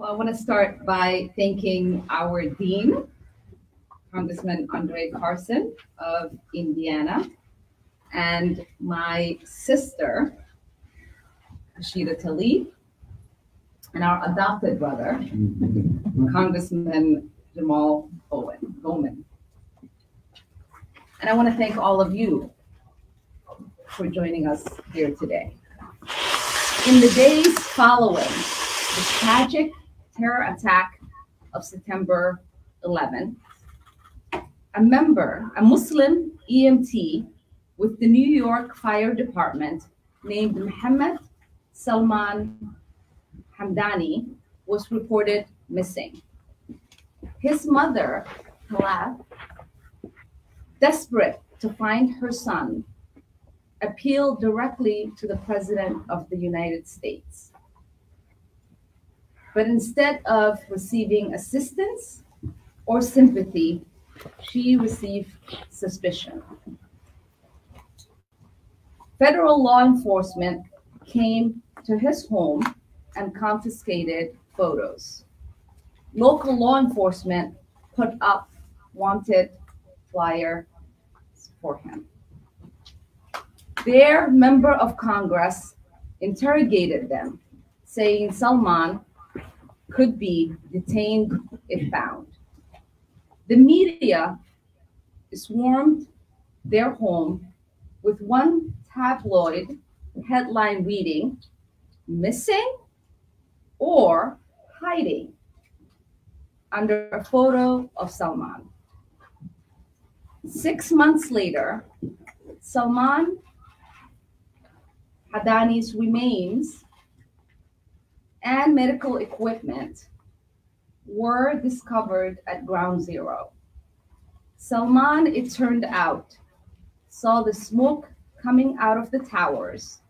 Well, I want to start by thanking our Dean, Congressman Andre Carson of Indiana, and my sister, Rashida Tlaib, and our adopted brother, Congressman Jamal Bowman. And I want to thank all of you for joining us here today. In the days following the tragic terror attack of September 11, a Muslim EMT with the New York Fire Department named Mohammed Salman Hamdani was reported missing. His mother, Talat, desperate to find her son, appealed directly to the President of the United States. But instead of receiving assistance or sympathy, she received suspicion. Federal law enforcement came to his home and confiscated photos. Local law enforcement put up wanted flyers for him. Their member of Congress interrogated them, saying Salman could be detained if found. The media swarmed their home with one tabloid headline reading, "Missing or hiding," under a photo of Salman. 6 months later, Salman Hamdani's remains and medical equipment were discovered at Ground Zero. Salman, it turned out, saw the smoke coming out of the towers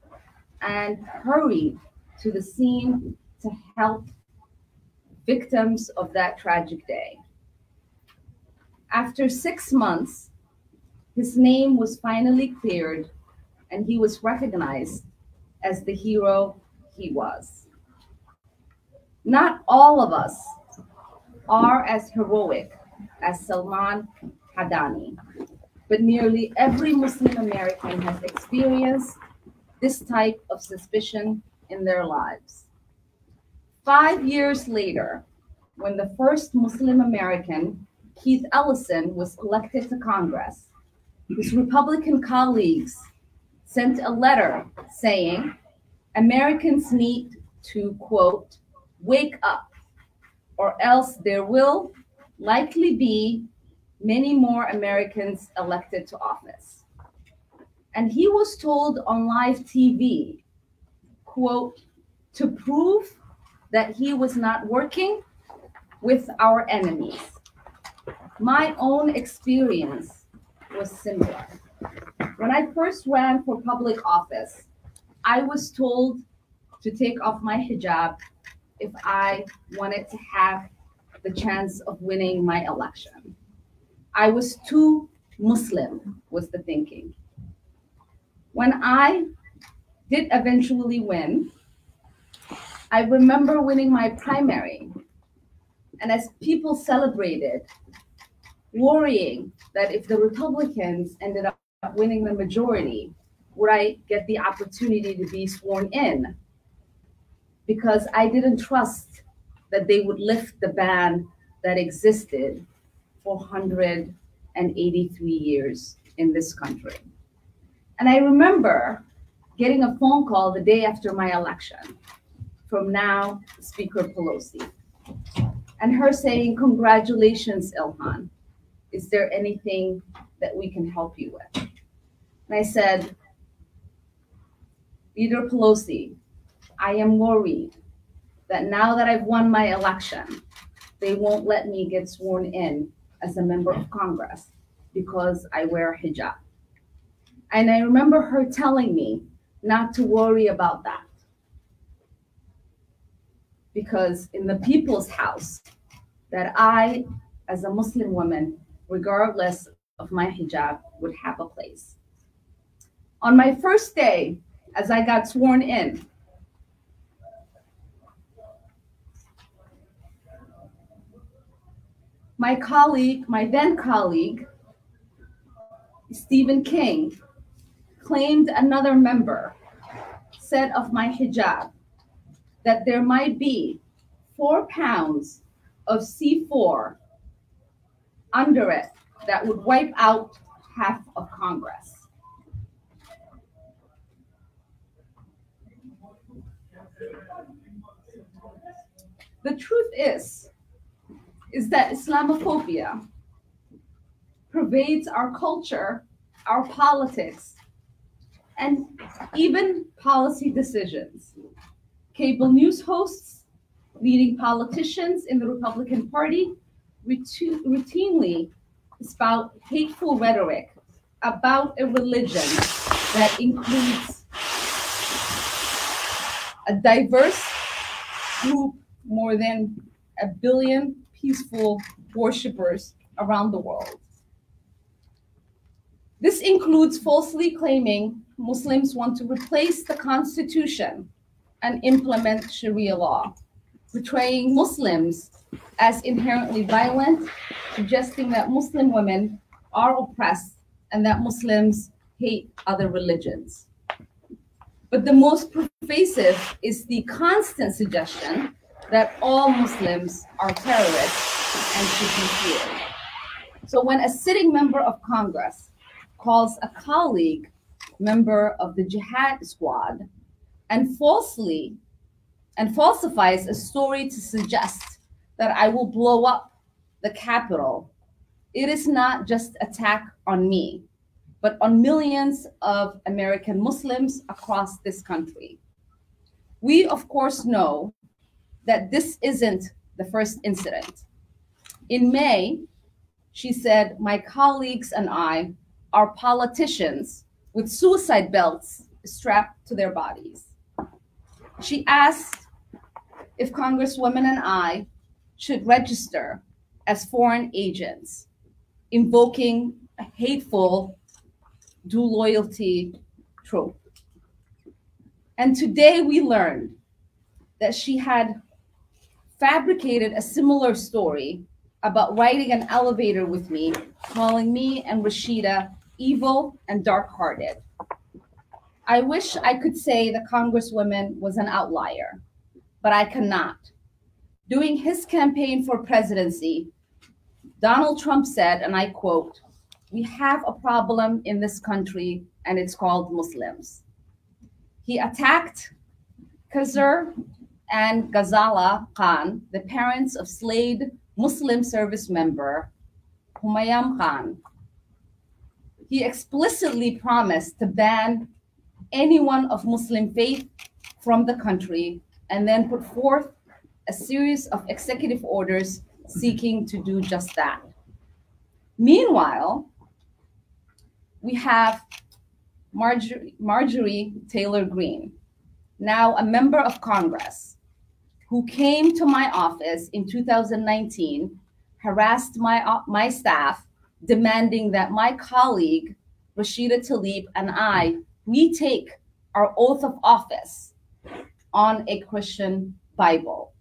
and hurried to the scene to help victims of that tragic day. After 6 months, his name was finally cleared and he was recognized as the hero he was. Not all of us are as heroic as Salman Hamdani, but nearly every Muslim American has experienced this type of suspicion in their lives. 5 years later, when the first Muslim American, Keith Ellison, was elected to Congress, his Republican colleagues sent a letter saying Americans need to, quote, "wake up, or else there will likely be many more Americans elected to office." And he was told on live TV, quote, "to prove that he was not working with our enemies." My own experience was similar. When I first ran for public office, I was told to take off my hijab if I wanted to have the chance of winning my election. I was too Muslim, was the thinking. When I did eventually win, I remember winning my primary, and as people celebrated, worrying that if the Republicans ended up winning the majority, would I get the opportunity to be sworn in? Because I didn't trust that they would lift the ban that existed for 183 years in this country. And I remember getting a phone call the day after my election from now Speaker Pelosi, and her saying, "Congratulations, Ilhan. Is there anything that we can help you with?" And I said, "Leader Pelosi, I am worried that now that I've won my election, they won't let me get sworn in as a member of Congress because I wear a hijab." And I remember her telling me not to worry about that, because in the people's house, that I, as a Muslim woman, regardless of my hijab, would have a place. On my first day, as I got sworn in, My then colleague, Stephen King, claimed another member said of my hijab that there might be 4 pounds of C4 under it that would wipe out half of Congress. The truth is that Islamophobia pervades our culture, our politics, and even policy decisions. Cable news hosts, leading politicians in the Republican Party routinely spout hateful rhetoric about a religion that includes a diverse group, more than 1 billion peaceful worshipers around the world. This includes falsely claiming Muslims want to replace the Constitution and implement Sharia law, portraying Muslims as inherently violent, suggesting that Muslim women are oppressed and that Muslims hate other religions. But the most pervasive is the constant suggestion that all Muslims are terrorists and should be feared. So when a sitting member of Congress calls a colleague member of the jihad squad and falsifies a story to suggest that I will blow up the Capitol, it is not just attack on me, but on millions of American Muslims across this country. We, of course, know that this isn't the first incident. In May, she said, my colleagues and I are politicians with suicide belts strapped to their bodies. She asked if Congresswomen and I should register as foreign agents, invoking a hateful dual loyalty trope. And today we learned that she had fabricated a similar story about riding an elevator with me, calling me and Rashida evil and dark-hearted. I wish I could say the Congresswoman was an outlier, but I cannot. During his campaign for presidency, Donald Trump said, and I quote, "We have a problem in this country and it's called Muslims." He attacked Khizr and Ghazala Khan, the parents of slayed Muslim service member Humayam Khan. He explicitly promised to ban anyone of Muslim faith from the country and then put forth a series of executive orders seeking to do just that. Meanwhile, we have Marjorie Taylor Greene, now a member of Congress, who came to my office in 2019, harassed my staff, demanding that my colleague, Rashida Tlaib, and I retake our oath of office on a Christian Bible.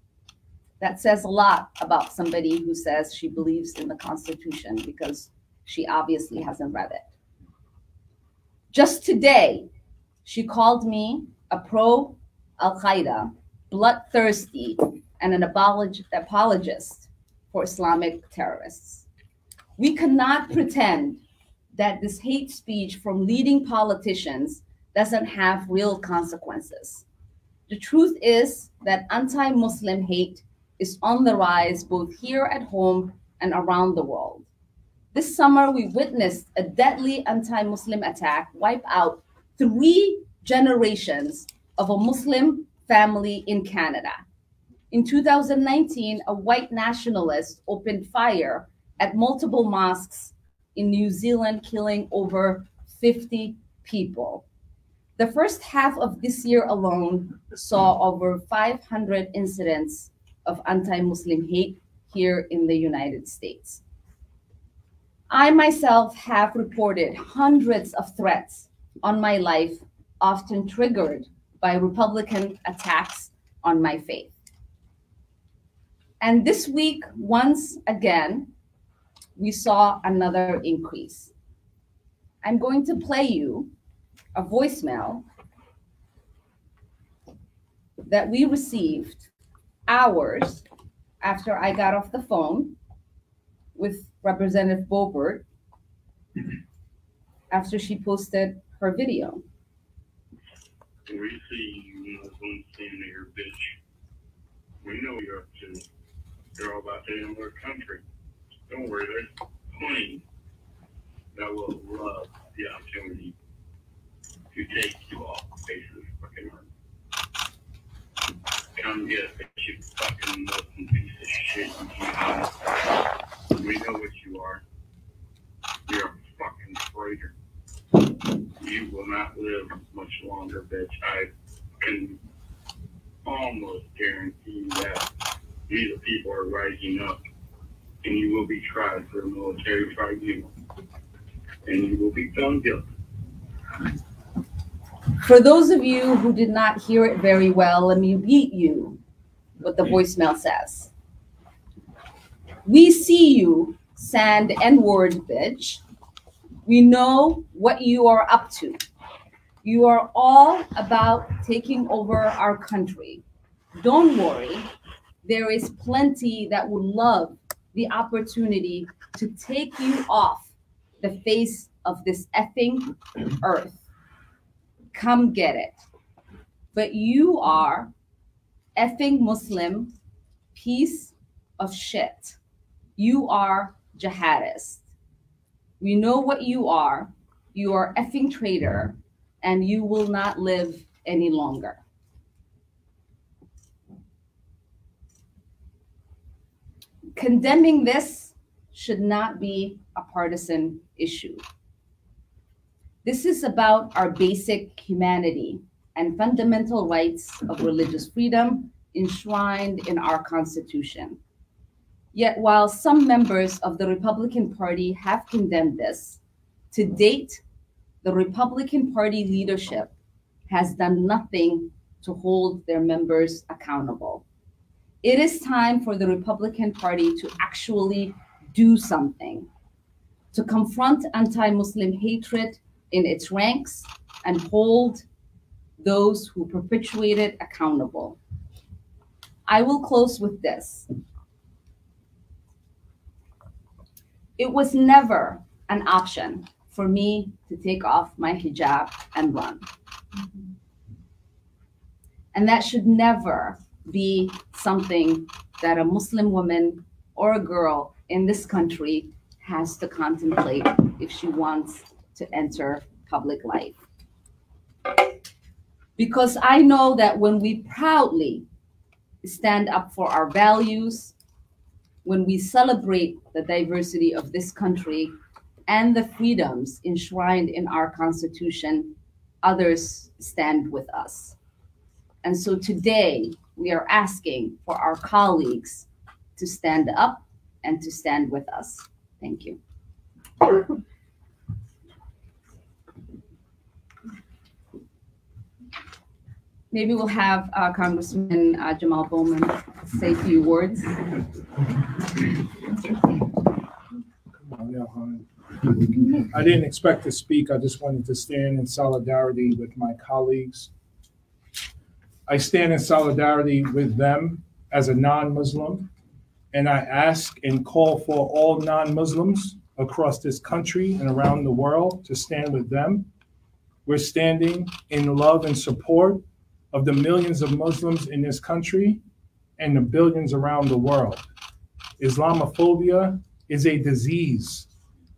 That says a lot about somebody who says she believes in the Constitution, because she obviously hasn't read it. Just today, she called me a pro-Al-Qaeda, bloodthirsty, and an apologist for Islamic terrorists. We cannot pretend that this hate speech from leading politicians doesn't have real consequences. The truth is that anti-Muslim hate is on the rise both here at home and around the world. This summer, we witnessed a deadly anti-Muslim attack wipe out 3 generations of a Muslim family in Canada. In 2019, a white nationalist opened fire at multiple mosques in New Zealand, killing over 50 people. The first half of this year alone saw over 500 incidents of anti-Muslim hate here in the United States. I myself have reported hundreds of threats on my life, often triggered by Republican attacks on my faith. And this week, once again, we saw another increase. I'm going to play you a voicemail that we received hours after I got off the phone with Representative Boebert after she posted her video. We see you Muslims standing here, bitch. We know you're up to. You're all about to end our country. Don't worry, there's plenty that will love the opportunity to take you off the face of this fucking earth. Come get it, you fucking Muslim piece of shit. We know what you are. You're a fucking traitor. You will not live much longer, bitch. I can almost guarantee that these people are rising up, and you will be tried for a military tribunal, and you will be found guilty. For those of you who did not hear it very well, let me read you what the voicemail says. We see you, sand N-word bitch. We know what you are up to. You are all about taking over our country. Don't worry, there is plenty that would love the opportunity to take you off the face of this effing earth. Come get it. But you are effing Muslim piece of shit. You are jihadist. We know what you are. You are effing traitor, and you will not live any longer. Condemning this should not be a partisan issue. This is about our basic humanity and fundamental rights of religious freedom enshrined in our Constitution. Yet while some members of the Republican Party have condemned this, to date, the Republican Party leadership has done nothing to hold their members accountable. It is time for the Republican Party to actually do something, to confront anti-Muslim hatred in its ranks and hold those who perpetuate it accountable. I will close with this. It was never an option for me to take off my hijab and run. And that should never be something that a Muslim woman or a girl in this country has to contemplate if she wants to enter public life. Because I know that when we proudly stand up for our values, when we celebrate the diversity of this country and the freedoms enshrined in our Constitution, others stand with us. And so today, we are asking for our colleagues to stand up and to stand with us. Thank you. Maybe we'll have Congressman Jamal Bowman say a few words. Come on now, hon. I didn't expect to speak. I just wanted to stand in solidarity with my colleagues. I stand in solidarity with them as a non-Muslim, and I ask and call for all non-Muslims across this country and around the world to stand with them. We're standing in love and support of the millions of Muslims in this country and the billions around the world. Islamophobia is a disease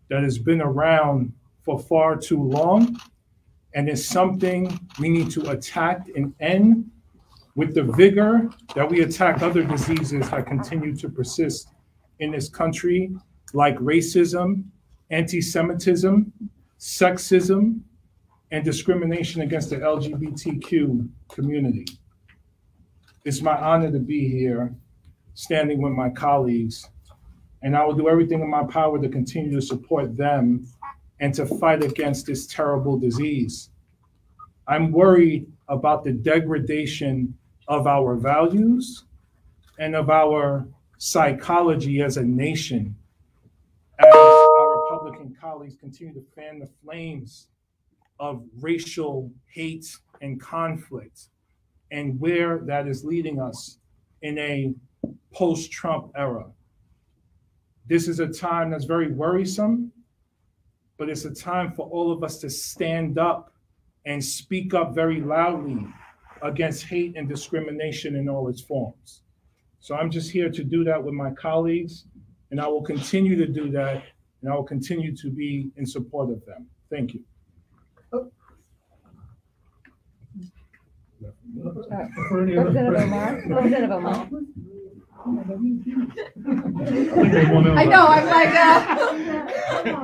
that has been around for far too long, and is something we need to attack and end with the vigor that we attack other diseases that continue to persist in this country, like racism, anti-Semitism, sexism, and discrimination against the LGBTQ community. It's my honor to be here, standing with my colleagues, and I will do everything in my power to continue to support them and to fight against this terrible disease. I'm worried about the degradation of our values and of our psychology as a nation. as our Republican colleagues continue to fan the flames of racial hate and conflict, and where that is leading us in a post-Trump era. This is a time that's very worrisome, but it's a time for all of us to stand up and speak up very loudly against hate and discrimination in all its forms. So I'm just here to do that with my colleagues, and I will continue to do that, and I will continue to be in support of them. Thank you. Representative Omar. Representative Omar. I know, I'm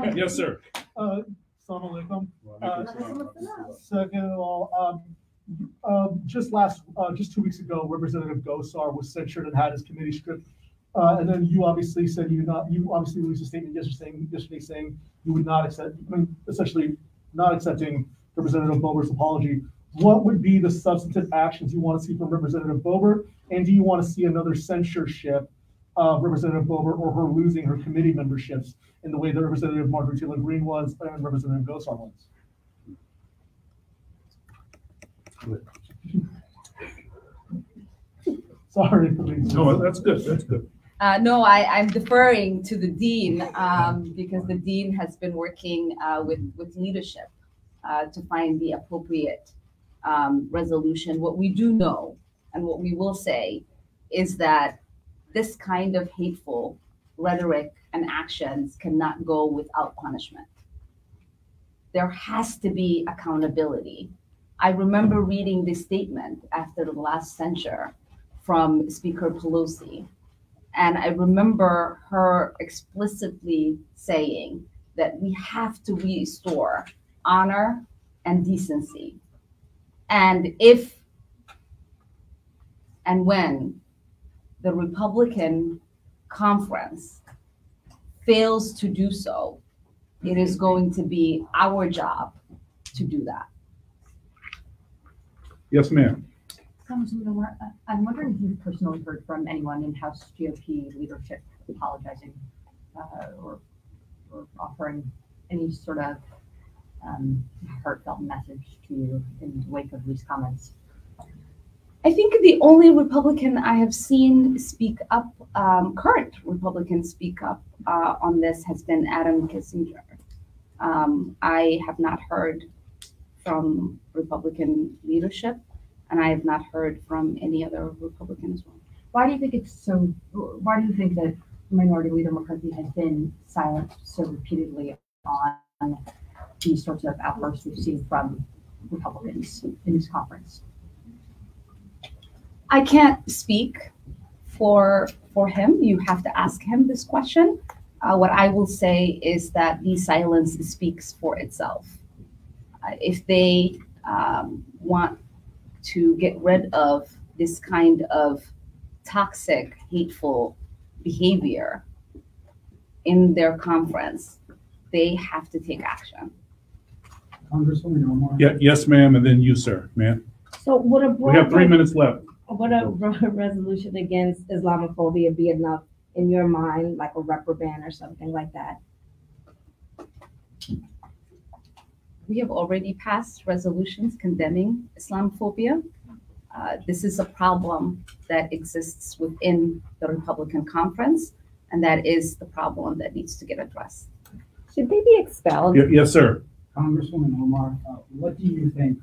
like, Yes, sir. Assalamu alaikum. Second of all, just 2 weeks ago, Representative Gosar was censured and had his committee stripped. And then you obviously said you obviously released a statement yesterday saying you would not accept, essentially not accepting Representative Boebert's apology. What would be the substantive actions you want to see from Representative Boebert? And do you want to see another censorship of Representative Boebert or her losing her committee memberships in the way that Representative Marjorie Taylor Greene was and Representative Gosar was? Sorry for being No, that's good. That's good. no, I'm deferring to the dean because the dean has been working with leadership to find the appropriate resolution. What we do know and what we will say is that this kind of hateful rhetoric and actions cannot go without punishment. There has to be accountability. I remember reading this statement after the last censure from Speaker Pelosi. And I remember her explicitly saying that we have to restore honor and decency. And if and when the Republican conference fails to do so, it is going to be our job to do that. Yes, ma'am. Congresswoman Omar, I'm wondering if you've personally heard from anyone in House GOP leadership apologizing or offering any sort of heartfelt message to you in the wake of these comments. I think the only Republican I have seen speak up, current Republican speak up on this has been Adam Kinzinger. I have not heard from Republican leadership, and I have not heard from any other Republican as well. Why do you think it's so? Why do you think that Minority Leader McCarthy has been silent so repeatedly on these sorts of outbursts we've seen from Republicans in this conference? I can't speak for him. You have to ask him this question. What I will say is that the silence speaks for itself. If they want to get rid of this kind of toxic, hateful behavior in their conference, they have to take action. Congresswoman Omar. Yeah, yes, ma'am, and then you, sir, ma'am. So would a We have 3 minutes left. would a resolution against Islamophobia be enough in your mind, like a reprimand or something like that? We have already passed resolutions condemning Islamophobia. This is a problem that exists within the Republican conference, and that is the problem that needs to get addressed. Should they be expelled? Yes, sir. Congresswoman Omar, what do you think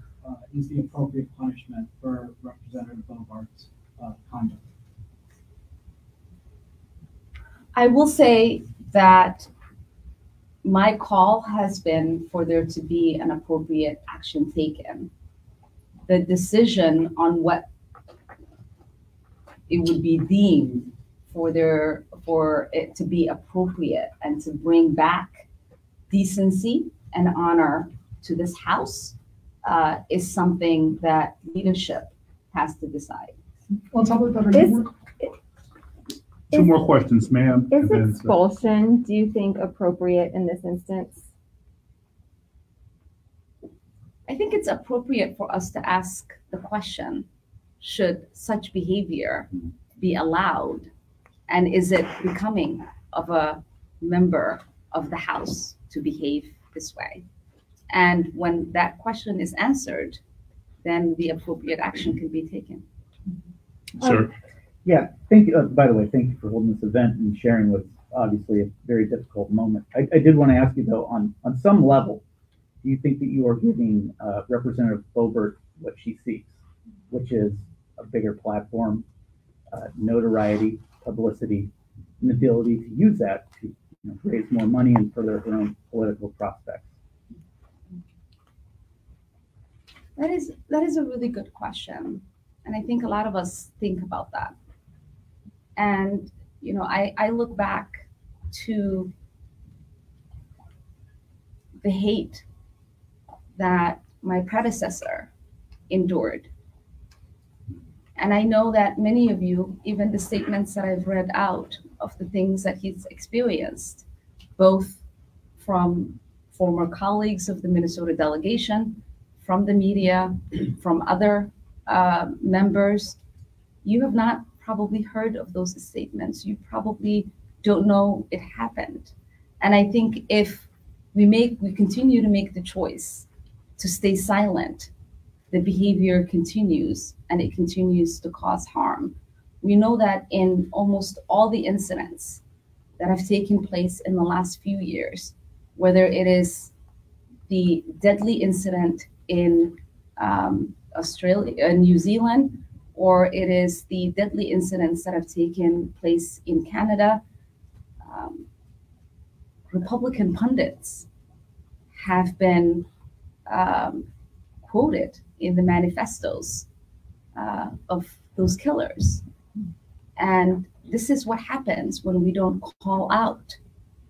is the appropriate punishment for Representative Boebert's conduct? I will say that my call has been for there to be an appropriate action taken. The decision on what it would be deemed for it to be appropriate and to bring back decency and honor to this House is something that leadership has to decide. On top of that, Two more questions, ma'am. Is expulsion, do you think, appropriate in this instance? I think it's appropriate for us to ask the question, should such behavior be allowed? And is it becoming of a member of the House to behave this way? And when that question is answered, then the appropriate action can be taken. Sir? Yeah, thank you. By the way, thank you for holding this event and sharing what's obviously a very difficult moment. I did want to ask you, though, on some level, do you think that you are giving Representative Boebert what she seeks, which is a bigger platform, notoriety, publicity, and the ability to use that to raise more money and further her own political prospects? That is a really good question. And I think a lot of us think about that. And, I look back to the hate that my predecessor endured. And I know that many of you, even the statements that I've read out of the things that he's experienced, both from former colleagues of the Minnesota delegation, from the media, from other members, you have not probably heard of those statements. You probably don't know it happened. And I think if we continue to make the choice to stay silent, the behavior continues and it continues to cause harm. We know that in almost all the incidents that have taken place in the last few years, whether it is the deadly incident in New Zealand, or it is the deadly incidents that have taken place in Canada, Republican pundits have been quoted in the manifestos of those killers. And this is what happens when we don't call out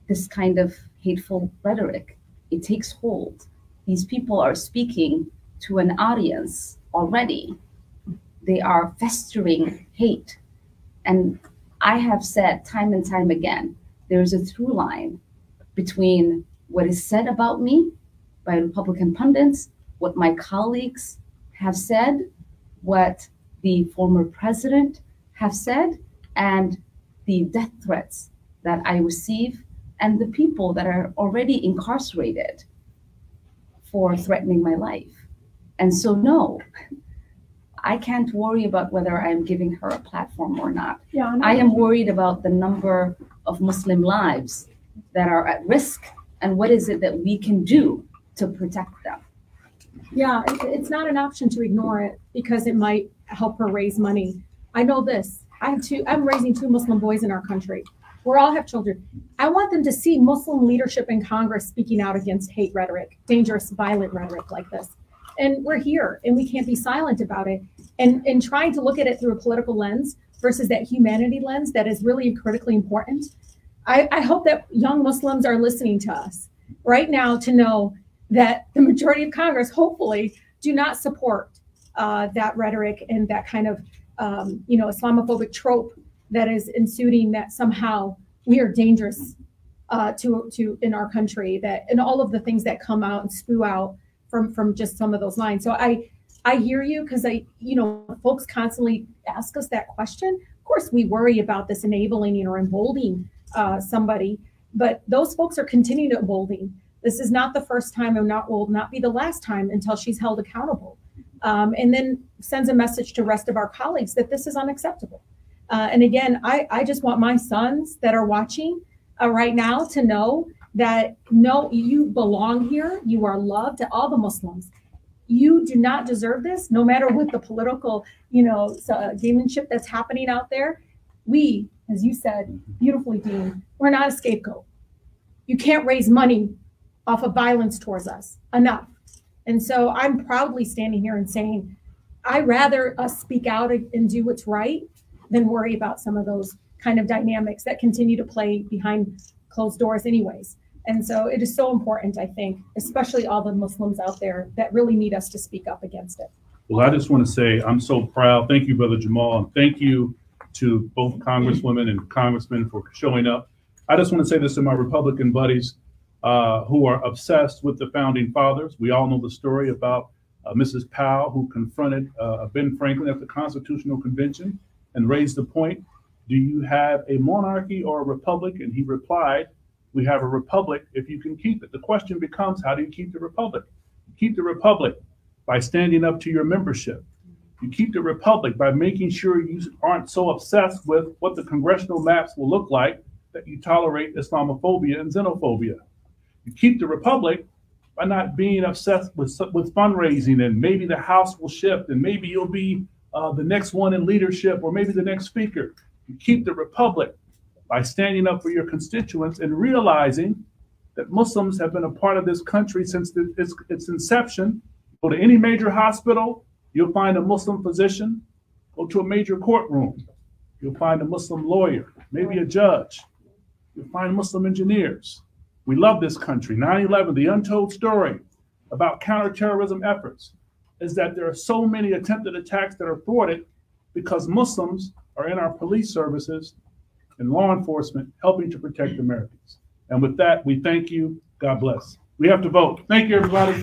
this kind of hateful rhetoric. It takes hold. These people are speaking to an audience already. They are festering hate. And I have said time and time again, there's a through line between what is said about me by Republican pundits, what my colleagues have said, what the former president have said, and the death threats that I receive, and the people that are already incarcerated for threatening my life. And so, no, I can't worry about whether I'm giving her a platform or not. Yeah, I am worried about the number of Muslim lives that are at risk, and what is it that we can do to protect them. Yeah, it's not an option to ignore it because it might help her raise money. I know this. I'm raising 2 Muslim boys in our country. We all have children. I want them to see Muslim leadership in Congress speaking out against hate rhetoric, dangerous, violent rhetoric like this. And we're here, and we can't be silent about it. And trying to look at it through a political lens versus that humanity lens that is really critically important. I hope that young Muslims are listening to us right now to know that the majority of Congress, hopefully, do not support that rhetoric and that kind of Islamophobic trope that is ensuing, that somehow we are dangerous to in our country, that and all of the things that come out and spew out from just some of those lines. So I hear you, because folks constantly ask us that question. Of course, we worry about this enabling or emboldening somebody, but those folks are continuing to embolden. This is not the first time, and will not be the last time until she's held accountable. And then sends a message to the rest of our colleagues that this is unacceptable. And again, I just want my sons that are watching right now to know that, no, you belong here. You are loved, all the Muslims. You do not deserve this, no matter what the political, gamemanship that's happening out there. We, as you said, beautifully, Dean, we're not a scapegoat. You can't raise money off of violence towards us enough. And so I'm proudly standing here and saying, I'd rather us speak out and do what's right than worry about some of those kind of dynamics that continue to play behind closed doors anyways. And so it is so important, I think, especially all the Muslims out there that really need us to speak up against it. Well, I just want to say I'm so proud. Thank you, Brother Jamal. And thank you to both Congresswomen and Congressmen for showing up. I just want to say this to my Republican buddies who are obsessed with the founding fathers. We all know the story about Mrs. Powell, who confronted Ben Franklin at the Constitutional Convention and raised the point, do you have a monarchy or a republic? And he replied, we have a republic if you can keep it. The question becomes, how do you keep the republic? You keep the republic by standing up to your membership. You keep the republic by making sure you aren't so obsessed with what the congressional maps will look like that you tolerate Islamophobia and xenophobia. You keep the republic by not being obsessed with fundraising, and maybe the House will shift and maybe you'll be the next one in leadership or maybe the next speaker. You keep the republic by standing up for your constituents and realizing that Muslims have been a part of this country since its inception. Go to any major hospital, you'll find a Muslim physician. Go to a major courtroom, you'll find a Muslim lawyer, maybe a judge. You'll find Muslim engineers. We love this country. 9/11, the untold story about counterterrorism efforts is that there are so many attempted attacks that are thwarted because Muslims are in our police services and law enforcement helping to protect Americans. And with that, we thank you. God bless. We have to vote. Thank you, everybody.